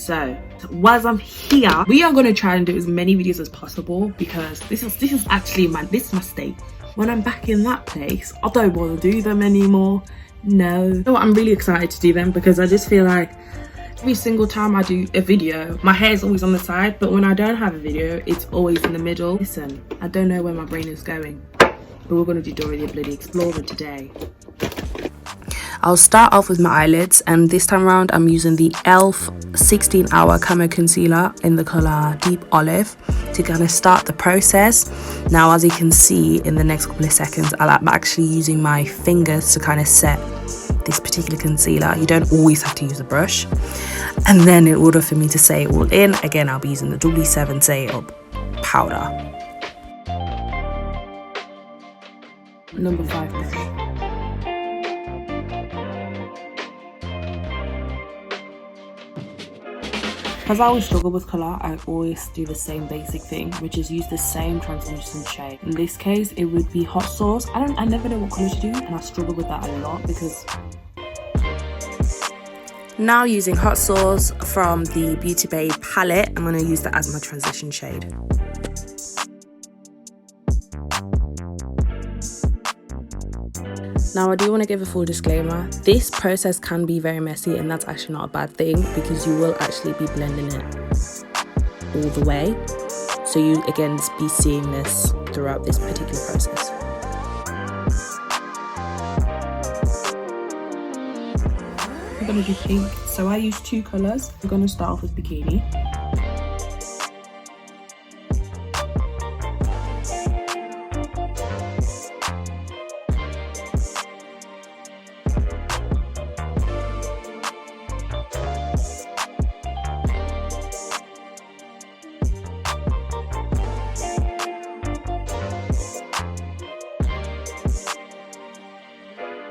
So whilst I'm here, we are going to try and do as many videos as possible, because this is actually my state. When I'm back in that place, I don't want to do them anymore. No. So I'm really excited to do them, because I just feel like every single time I do a video, my hair is always on the side, but when I don't have a video, it's always in the middle. Listen, I don't know where my brain is going, but we're going to do Dora the Bloody Explorer today. I'll start off with my eyelids, and this time around I'm using the E.l.f 16-hour Camo Concealer in the colour Deep Olive to kind of start the process. Now, as you can see in the next couple of seconds, I'm actually using my fingers to kind of set this particular concealer. You don't always have to use a brush. And then in order for me to say it all in, again, I'll be using the W7 Say It Up powder. Number 5 brush. Because I always struggle with colour, I always do the same basic thing, which is use the same translucent shade. In this case, it would be Hot Sauce. I never know what colour to do, and I struggle with that a lot because... Now using Hot Sauce from the Beauty Bay palette, I'm going to use that as my transition shade. Now, I do want to give a full disclaimer. This process can be very messy, and that's actually not a bad thing, because you will actually be blending it all the way. So you, again, be seeing this throughout this particular process. I'm going to do pink. So I use 2 colours. I'm going to start off with Bikini.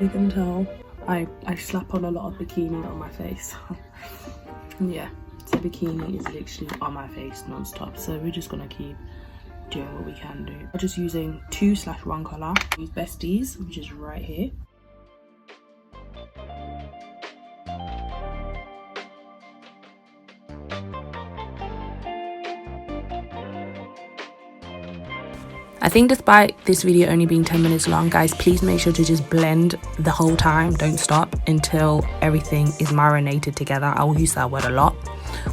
You can tell I slap on a lot of bikini on my face. Yeah, so bikini is literally on my face non-stop, so we're just gonna keep doing what we can do. I'm just using 2/1 colour. Use Besties, which is right here. I think despite this video only being 10 minutes long, guys, please make sure to just blend the whole time. Don't stop until everything is marinated together. I will use that word a lot.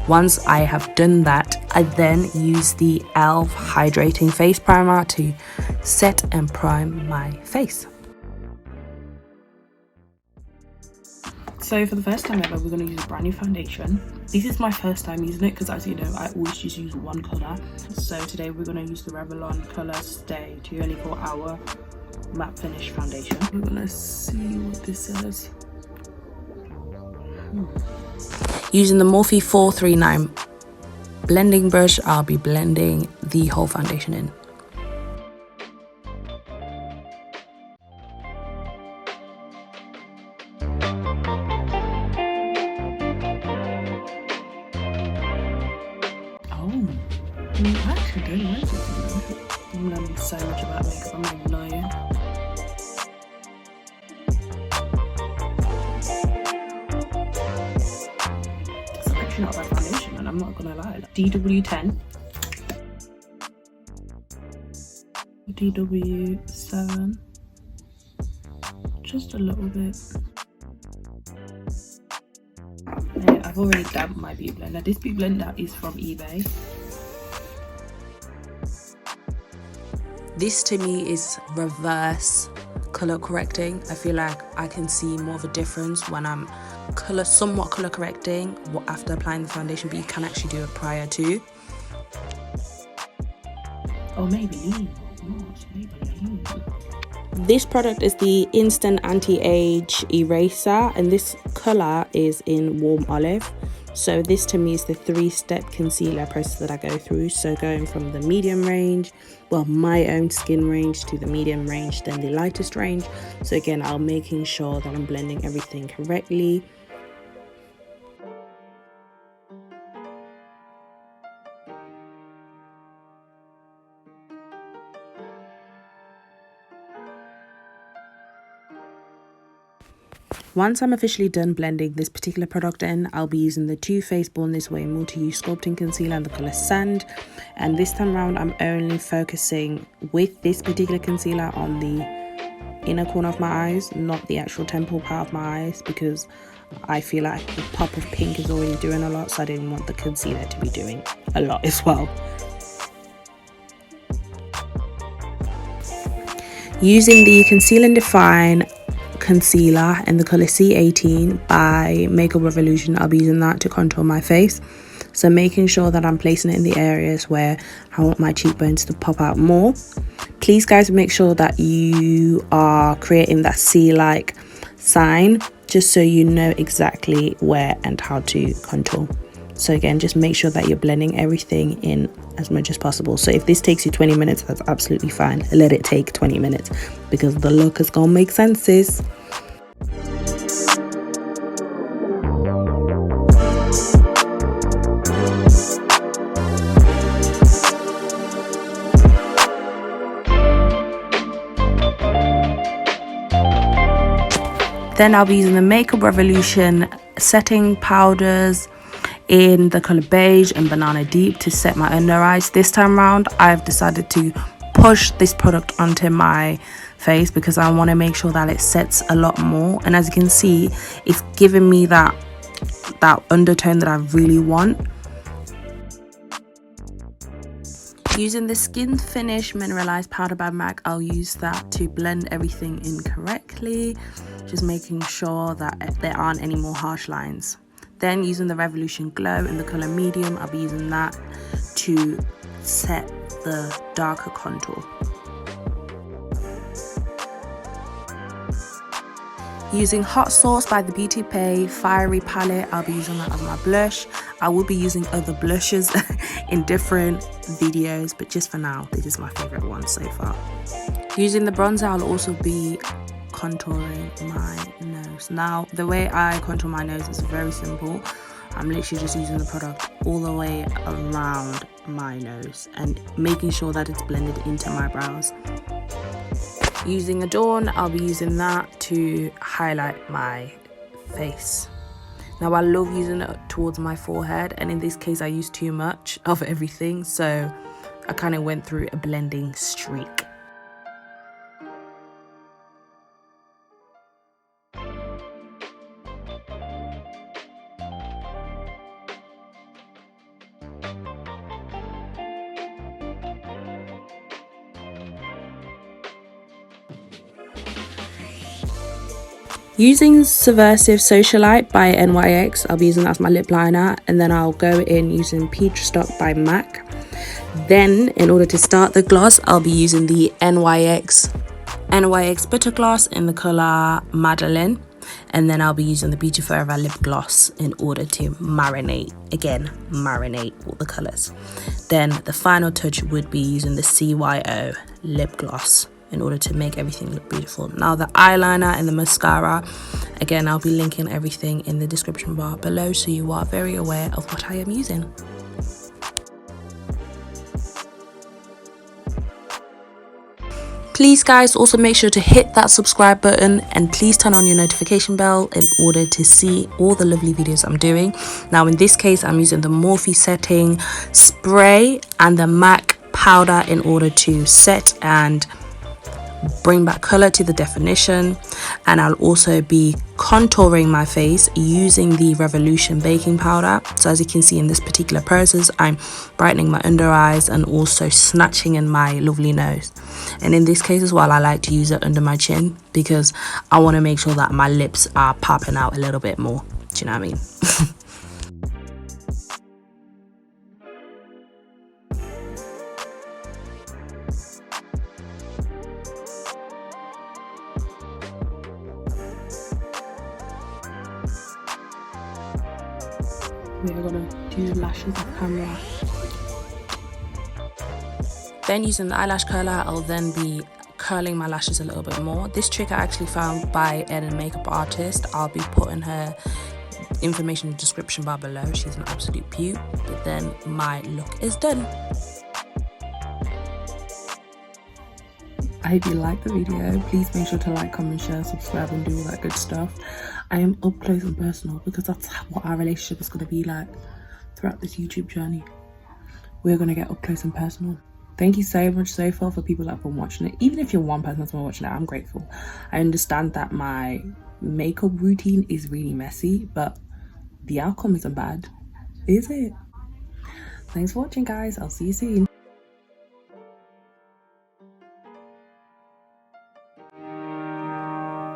Once I have done that, I then use the E.l.f. Hydrating Face Primer to set and prime my face. So for the first time ever, we're going to use a brand new foundation. This is my first time using it because, as you know, I always just use one colour. So today we're going to use the Revlon ColorStay 24-hour matte finish foundation. We're going to see what this is. Using the Morphe 439 blending brush, I'll be blending the whole foundation in. I actually don't like it. I'm learning so much about makeup, I'm not even lying. It's actually not a bad foundation, and I'm not gonna lie. DW10, DW7, just a little bit. Yeah, I've already dabbed my beauty blender. This beauty blender is from eBay. This to me is reverse color correcting. I feel like I can see more of a difference when I'm somewhat color correcting after applying the foundation, but you can actually do it prior to. Oh, Maybelline. Maybelline. This product is the Instant Anti-Age Eraser, and this color is in Warm Olive. So this to me is the 3-step concealer process that I go through. So going from the medium range, well, my own skin range, to the medium range, then the lightest range. So again, I'm making sure that I'm blending everything correctly. Once I'm officially done blending this particular product in, I'll be using the Too Faced Born This Way Multi-Use Sculpting Concealer in the colour Sand. And this time around, I'm only focusing with this particular concealer on the inner corner of my eyes, not the actual temple part of my eyes, because I feel like the pop of pink is already doing a lot, so I didn't want the concealer to be doing a lot as well. Using the Conceal and Define concealer in the colour C18 by Makeup Revolution, I'll be using that to contour my face. So making sure that I'm placing it in the areas where I want my cheekbones to pop out more. Please guys, make sure that you are creating that C-like sign, just so you know exactly where and how to contour. So again, just make sure that you're blending everything in as much as possible. So if this takes you 20 minutes, that's absolutely fine. Let it take 20 minutes because the look is gonna make sense, sis. Then I'll be using the Makeup Revolution setting powders in the colour Beige and Banana Deep to set my under eyes. This time around, I've decided to push this product onto my face because I want to make sure that it sets a lot more. And as you can see, it's giving me that undertone that I really want. Using the Skin Finish Mineralized Powder by MAC, I'll use that to blend everything in correctly, just making sure that there aren't any more harsh lines. Then using the Revolution Glow in the colour Medium, I'll be using that to set the darker contour. Using Hot Sauce by the Beauty Pay Fiery Palette, I'll be using that as my blush. I will be using other blushes in different videos, but just for now, this is my favourite one so far. Using the bronzer, I'll also be contouring my nose. Now, the way I contour my nose is very simple. I'm literally just using the product all the way around my nose and making sure that it's blended into my brows. Using Adorn, I'll be using that to highlight my face. Now, I love using it towards my forehead, and in this case I used too much of everything, so I kind of went through a blending streak. Using Subversive Socialite by NYX, I'll be using that as my lip liner, and then I'll go in using Peach Stock by MAC. Then, in order to start the gloss, I'll be using the NYX Butter Gloss in the colour Madeline, and then I'll be using the Beauty Forever lip gloss in order to marinate all the colours. Then the final touch would be using the CYO lip gloss in order to make everything look beautiful. Now, the eyeliner and the mascara, again, I'll be linking everything in the description bar below so you are very aware of what I am using. Please guys, also make sure to hit that subscribe button and please turn on your notification bell in order to see all the lovely videos I'm doing. Now, in this case, I'm using the Morphe setting spray and the MAC powder in order to set and bring back color to the definition, and I'll also be contouring my face using the Revolution baking powder. So as you can see in this particular process, I'm brightening my under eyes and also snatching in my lovely nose. And in this case as well, I like to use it under my chin because I want to make sure that my lips are popping out a little bit more. Do you know what I mean? We are gonna do lashes off camera. Then using the eyelash curler, I'll then be curling my lashes a little bit more. This trick I actually found by a makeup artist. I'll be putting her information in the description bar below. She's an absolute beaut. But then my look is done. I hope you like the video. Please make sure to like, comment, share, subscribe, and do all that good stuff. I am up close and personal because that's what our relationship is going to be like throughout this YouTube journey. We're going to get up close and personal. Thank you so much so far for people that have been watching it. Even if you're one person that's been watching it, I'm grateful. I understand that my makeup routine is really messy, but the outcome isn't bad, is it? Thanks for watching, guys. I'll see you soon.